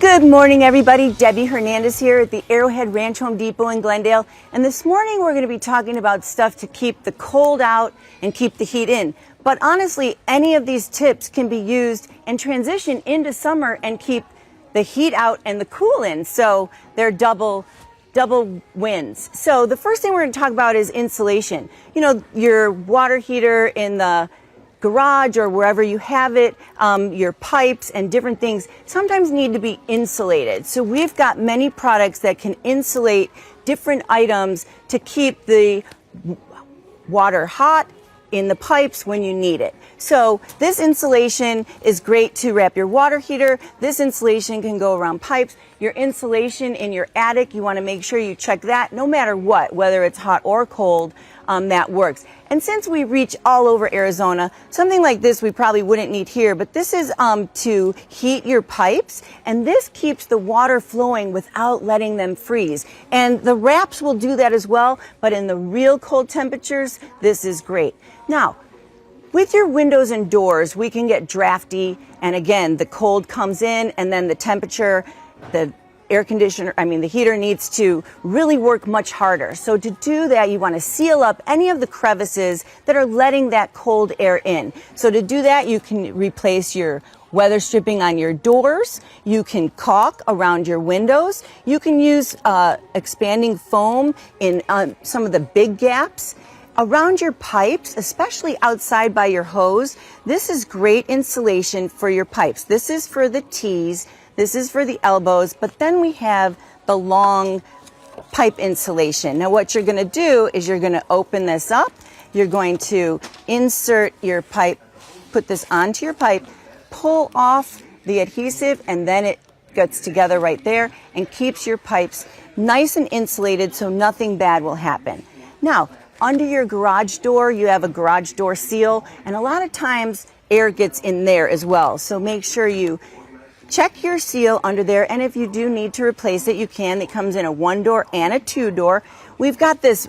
Good morning, everybody. Debbie Hernandez here at the Arrowhead Ranch Home Depot in Glendale. And this morning we're going to be talking about stuff to keep the cold out and keep the heat in. But honestly, any of these tips can be used and transition into summer and keep the heat out and the cool in. So they're double wins. So the first thing we're going to talk about is insulation. You know, your water heater in the garage or wherever you have it, your pipes and different things sometimes need to be insulated. So we've got many products that can insulate different items to keep the water hot in the pipes when you need it. So this insulation is great to wrap your water heater. This insulation can go around pipes. Your insulation in your attic, you want to make sure you check that no matter what, whether it's hot or cold, that works. And since we reach all over Arizona, something like this we probably wouldn't need here, but this is to heat your pipes, and this keeps the water flowing without letting them freeze. And the wraps will do that as well, but in the real cold temperatures, this is great. Now, with your windows and doors, we can get drafty, and again, the cold comes in, and then the temperature, the the heater needs to really work much harder. So to do that, you want to seal up any of the crevices that are letting that cold air in. So to do that, you can replace your weather stripping on your doors. You can caulk around your windows. You can use expanding foam in some of the big gaps. Around your pipes, especially outside by your hose, this is great insulation for your pipes. This is for the T's, this is for the elbows, but then we have the long pipe insulation. Now what you're going to do is you're going to open this up, you're going to insert your pipe, put this onto your pipe, pull off the adhesive, and then it gets together right there and keeps your pipes nice and insulated so nothing bad will happen. Now, under your garage door, you have a garage door seal, and a lot of times air gets in there as well. So make sure you check your seal under there, and if you do need to replace it, you can. It comes in a 1-door and a 2-door. We've got this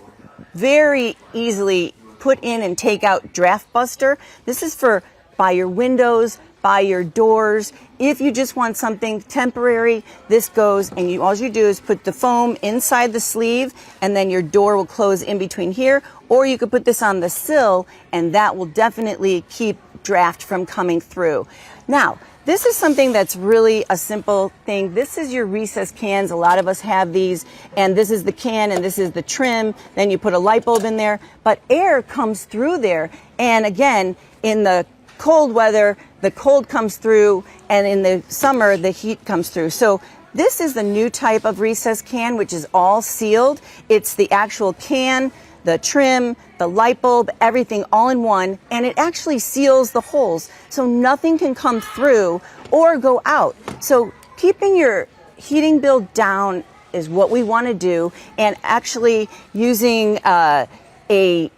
very easily put in and take out draft buster. This is for by your windows, by your doors. If you just want something temporary, this goes, and all you do is put the foam inside the sleeve, and then your door will close in between here, or you could put this on the sill, and that will definitely keep draft from coming through. Now, this is something that's really a simple thing. This is your recess cans. A lot of us have these, and this is the can, and this is the trim. Then you put a light bulb in there, but air comes through there. And again, in the cold weather, the cold comes through, and in the summer, the heat comes through. So this is the new type of recess can, which is all sealed. It's the actual can, the trim, the light bulb, everything all in one, and it actually seals the holes so nothing can come through or go out. So keeping your heating bill down is what we want to do, and actually using a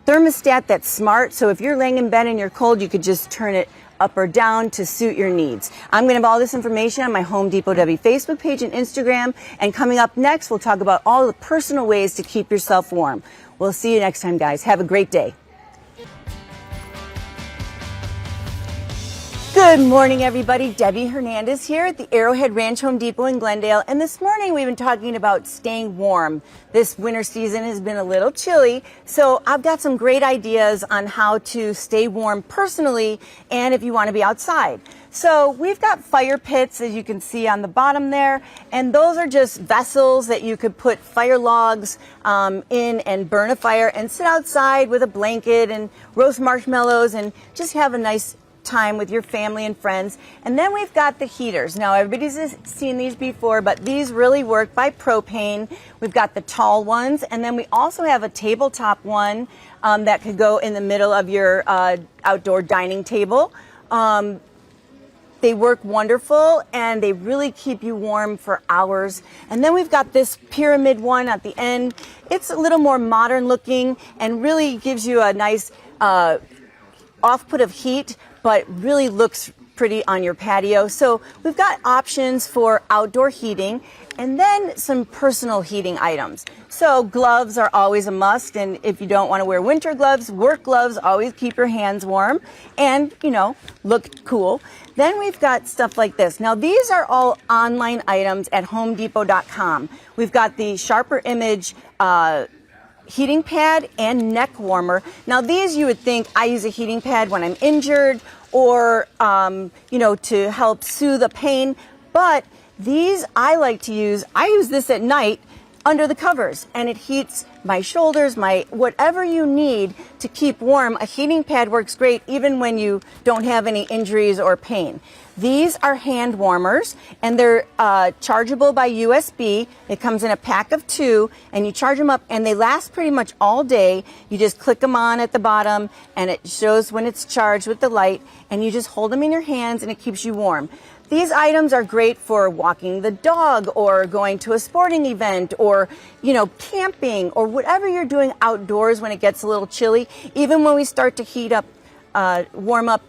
thermostat that's smart. So if you're laying in bed and you're cold, you could just turn it up or down to suit your needs. I'm going to have all this information on my Home Depot Debbie Facebook page and Instagram. And coming up next, we'll talk about all the personal ways to keep yourself warm. We'll see you next time, guys. Have a great day. Good morning, everybody. Debbie Hernandez here at the Arrowhead Ranch Home Depot in Glendale. And this morning we've been talking about staying warm. This winter season has been a little chilly, so I've got some great ideas on how to stay warm personally and if you want to be outside. So we've got fire pits, as you can see on the bottom there, and those are just vessels that you could put fire logs in and burn a fire and sit outside with a blanket and roast marshmallows and just have a nice time with your family and friends. And then we've got the heaters. Now everybody's seen these before, but these really work by propane. We've got the tall ones, and then we also have a tabletop one that could go in the middle of your outdoor dining table. They work wonderful, and they really keep you warm for hours. And then we've got this pyramid one at the end. It's a little more modern looking and really gives you a nice offput of heat, but really looks pretty on your patio. So we've got options for outdoor heating and then some personal heating items. So gloves are always a must, and if you don't want to wear winter gloves, work gloves always keep your hands warm and, you know, look cool. Then we've got stuff like this. Now these are all online items at homedepot.com. We've got the Sharper Image heating pad and neck warmer. Now these, you would think I use a heating pad when I'm injured or, you know, to help soothe the pain. But these I like to use, I use this at night under the covers, and it heats my shoulders, my whatever you need to keep warm. A heating pad works great even when you don't have any injuries or pain. These are hand warmers, and they're chargeable by USB. It comes in a pack of 2, and you charge them up, and they last pretty much all day. You just click them on at the bottom, and it shows when it's charged with the light, and you just hold them in your hands, and it keeps you warm. These items are great for walking the dog or going to a sporting event or, you know, camping or whatever you're doing outdoors when it gets a little chilly. Even when we start to heat up, warm up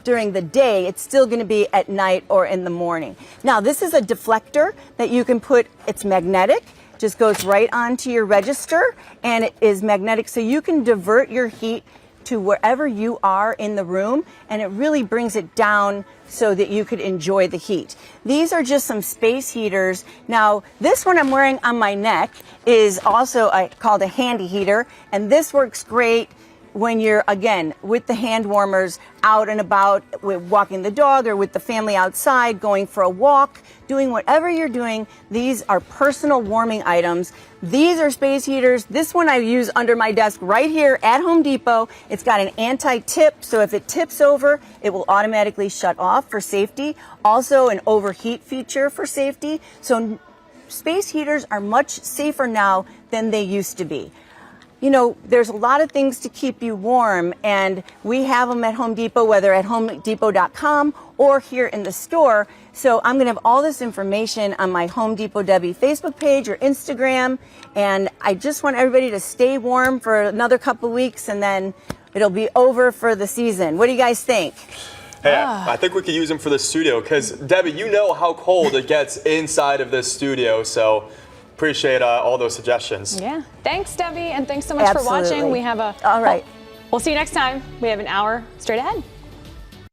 during the day, it's still going to be at night or in the morning. Now, this is a deflector that you can put, it's magnetic, just goes right onto your register, and it is magnetic, so you can divert your heat to wherever you are in the room, and it really brings it down so that you could enjoy the heat. These are just some space heaters. Now, this one I'm wearing on my neck is also called a handy heater, and this works great when you're, again, with the hand warmers out and about, with walking the dog or with the family outside, going for a walk, doing whatever you're doing. These are personal warming items. These are space heaters. This one I use under my desk right here at Home Depot. It's got an anti-tip, so if it tips over, it will automatically shut off for safety. Also an overheat feature for safety. So space heaters are much safer now than they used to be. You know, there's a lot of things to keep you warm, and we have them at Home Depot, whether at homedepot.com or here in the store. So I'm going to have all this information on my Home Depot Debbie Facebook page or Instagram, and I just want everybody to stay warm for another couple weeks, and then it'll be over for the season. What do you guys think? Hey, I think we could use them for the studio, because Debbie, you know how cold it gets inside of this studio, so appreciate all those suggestions. Yeah. Thanks, Debbie, and thanks so much for watching. We have a... All right. We'll see you next time. We have an hour straight ahead.